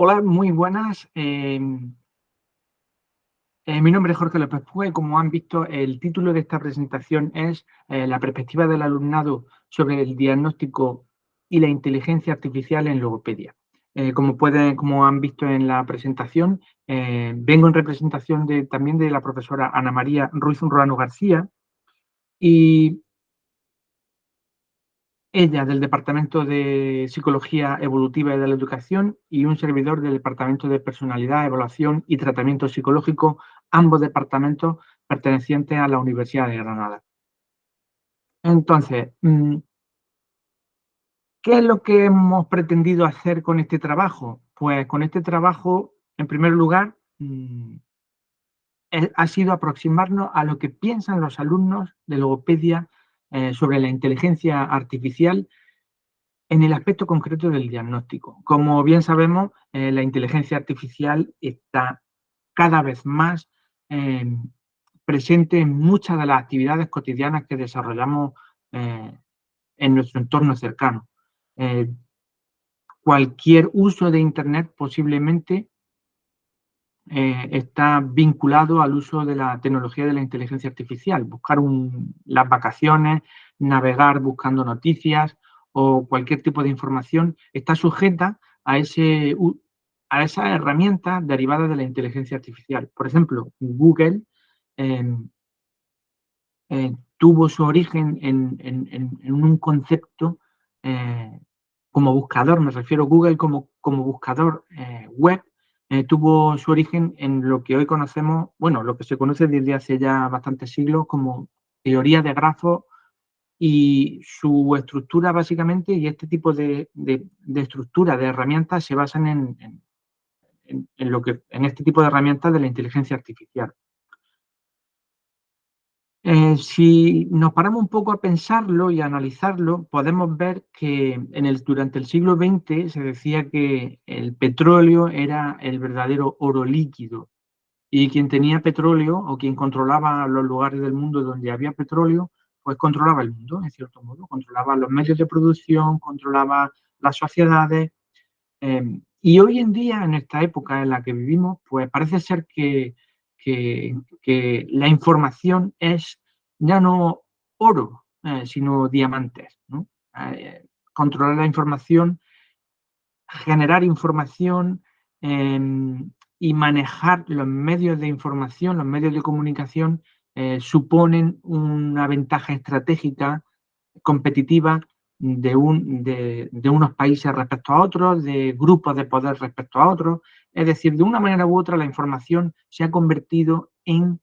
Hola, muy buenas. Mi nombre es Jorge López Puga y como han visto, el título de esta presentación es la perspectiva del alumnado sobre el diagnóstico y la inteligencia artificial en logopedia. Como han visto en la presentación, vengo en representación también de la profesora Ana María Ruiz Unruano García y ella del Departamento de Psicología Evolutiva y de la Educación y un servidor del Departamento de Personalidad, Evaluación y Tratamiento Psicológico, ambos departamentos pertenecientes a la Universidad de Granada. Entonces, ¿qué es lo que hemos pretendido hacer con este trabajo? Pues con este trabajo, en primer lugar, ha sido aproximarnos a lo que piensan los alumnos de logopedia sobre la inteligencia artificial en el aspecto concreto del diagnóstico. Como bien sabemos, la inteligencia artificial está cada vez más eh, presente en muchas de las actividades cotidianas que desarrollamos eh, en nuestro entorno cercano. Eh, Cualquier uso de Internet posiblemente está vinculado al uso de la tecnología de la inteligencia artificial. Buscar las vacaciones, navegar buscando noticias o cualquier tipo de información está sujeta a esa herramienta derivada de la inteligencia artificial. Por ejemplo, Google eh, tuvo su origen en un concepto como buscador, me refiero a Google como buscador web, tuvo su origen en lo que hoy conocemos, bueno, lo que se conoce desde hace ya bastantes siglos como teoría de grafos y su estructura básicamente, y este tipo de estructura de herramientas se basan en este tipo de herramientas de la inteligencia artificial. Si nos paramos un poco a pensarlo y a analizarlo, podemos ver que durante el siglo XX se decía que el petróleo era el verdadero oro líquido y quien tenía petróleo o quien controlaba los lugares del mundo donde había petróleo, pues controlaba el mundo, en cierto modo, controlaba los medios de producción, controlaba las sociedades. Y hoy en día, en esta época en la que vivimos, pues parece ser que la información es ya no oro, sino diamantes, ¿no? Controlar la información, generar información eh, y manejar los medios de información, los medios de comunicación, suponen una ventaja estratégica competitiva de unos países respecto a otros, de grupos de poder respecto a otros. Es decir, de una manera u otra la información se ha convertido en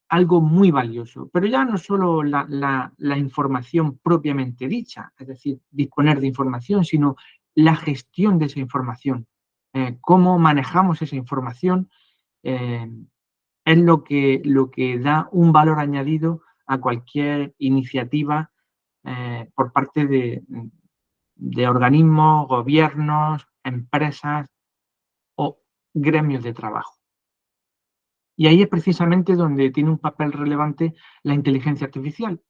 algo muy valioso, pero ya no solo la información propiamente dicha, es decir, disponer de información, sino la gestión de esa información, cómo manejamos esa información, eh, es lo que da un valor añadido a cualquier iniciativa por parte de organismos, gobiernos, empresas o gremios de trabajo. Y ahí es precisamente donde tiene un papel relevante la inteligencia artificial.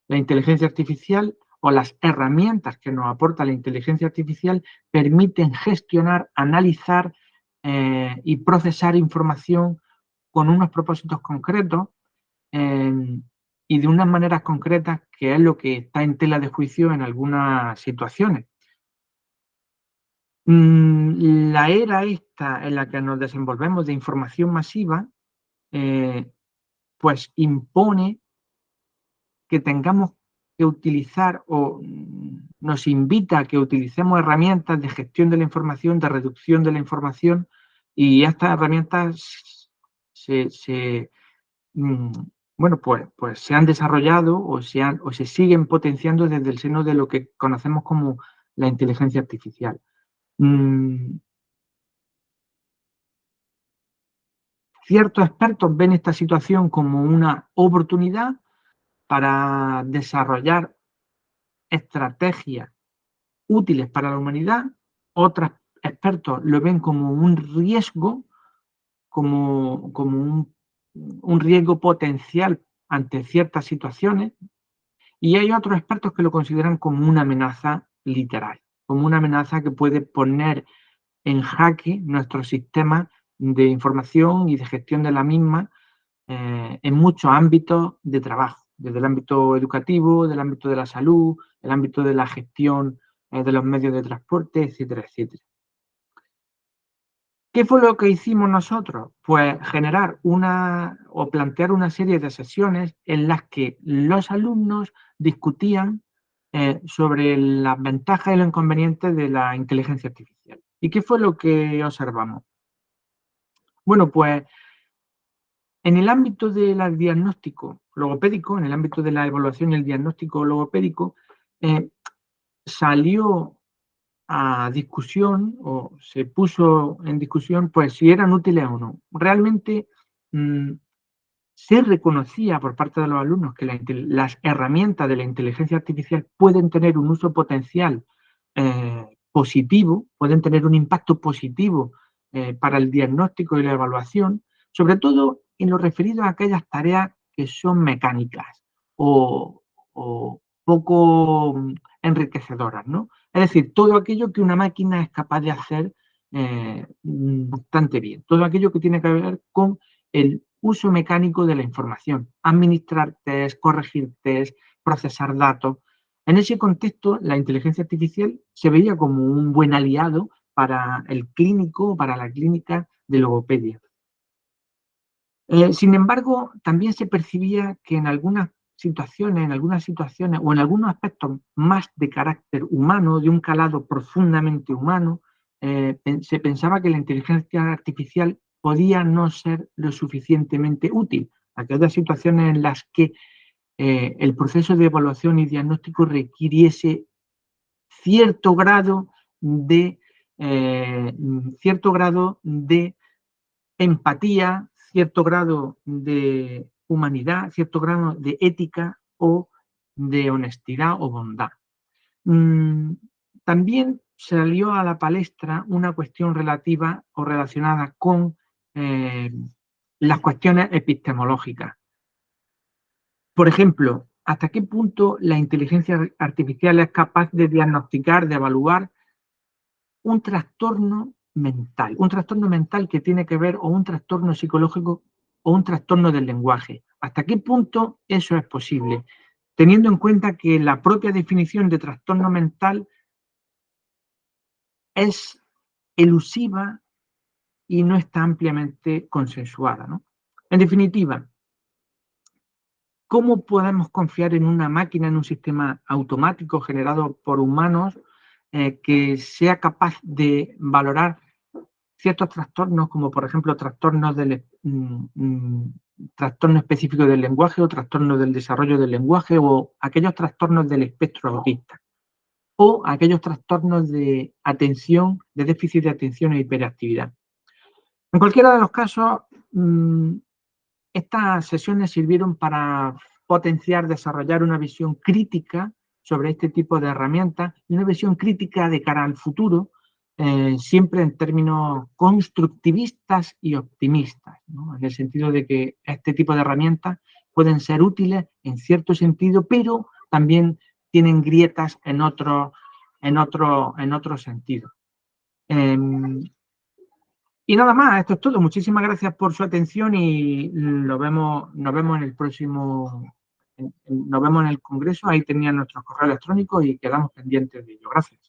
La inteligencia artificial o las herramientas que nos aporta la inteligencia artificial permiten gestionar, analizar y procesar información con unos propósitos concretos eh, y de unas maneras concretas, que es lo que está en tela de juicio en algunas situaciones. La era esta en la que nos desenvolvemos de información masiva, eh, pues impone que tengamos que utilizar o nos invita a que utilicemos herramientas de gestión de la información, de reducción de la información, y estas herramientas se mm, bueno, pues se han desarrollado o se siguen potenciando desde el seno de lo que conocemos como la inteligencia artificial. Mm, Ciertos expertos ven esta situación como una oportunidad para desarrollar estrategias útiles para la humanidad, otros expertos lo ven como un riesgo, como un riesgo potencial ante ciertas situaciones, y hay otros expertos que lo consideran como una amenaza literal, como una amenaza que puede poner en jaque nuestros sistemas de información y de gestión de la misma en muchos ámbitos de trabajo, desde el ámbito educativo, del ámbito de la salud, el ámbito de la gestión de los medios de transporte, etcétera, etcétera. ¿Qué fue lo que hicimos nosotros? Pues generar o plantear una serie de sesiones en las que los alumnos discutían sobre las ventajas y los inconvenientes de la inteligencia artificial. ¿Y qué fue lo que observamos? Bueno, pues en el ámbito del diagnóstico logopédico, en el ámbito de la evaluación y el diagnóstico logopédico, eh, salió a discusión o se puso en discusión pues si eran útiles o no. Realmente mm, se reconocía por parte de los alumnos que las herramientas de la inteligencia artificial pueden tener un uso potencial positivo, pueden tener un impacto positivo para el diagnóstico y la evaluación, sobre todo en lo referido a aquellas tareas que son mecánicas o, o poco enriquecedoras, ¿no? Es decir, todo aquello que una máquina es capaz de hacer bastante bien, todo aquello que tiene que ver con el uso mecánico de la información, administrar test, corregir test, procesar datos. En ese contexto, la inteligencia artificial se veía como un buen aliado para el clínico, para la clínica de logopedia. Sin embargo, también se percibía que en algunas situaciones o en algunos aspectos más de carácter humano, de un calado profundamente humano, se pensaba que la inteligencia artificial podía no ser lo suficientemente útil. Aquellas situaciones en las que el proceso de evaluación y diagnóstico requiriese cierto grado de, eh, cierto grado de empatía, cierto grado de humanidad, cierto grado de ética o de honestidad o bondad. Mm, También salió a la palestra una cuestión relativa o relacionada con eh, las cuestiones epistemológicas. Por ejemplo, ¿hasta qué punto la inteligencia artificial es capaz de diagnosticar, de evaluar un trastorno mental que tiene que ver o un trastorno psicológico o un trastorno del lenguaje? ¿Hasta qué punto eso es posible? Teniendo en cuenta que la propia definición de trastorno mental es elusiva y no está ampliamente consensuada, ¿no? En definitiva, ¿cómo podemos confiar en una máquina, en un sistema automático generado por humanos que sea capaz de valorar ciertos trastornos, como por ejemplo trastorno específico del lenguaje o trastornos del desarrollo del lenguaje o aquellos trastornos del espectro autista o aquellos trastornos de atención, de déficit de atención e hiperactividad? En cualquiera de los casos, estas sesiones sirvieron para potenciar, desarrollar una visión crítica sobre este tipo de herramientas y una visión crítica de cara al futuro, siempre en términos constructivistas y optimistas, ¿no? En el sentido de que este tipo de herramientas pueden ser útiles en cierto sentido, pero también tienen grietas en otro sentido. Y nada más, esto es todo. Muchísimas gracias por su atención y nos vemos en el próximo, nos vemos en el congreso. Ahí tenían nuestros correos electrónicos y quedamos pendientes de ello. Gracias.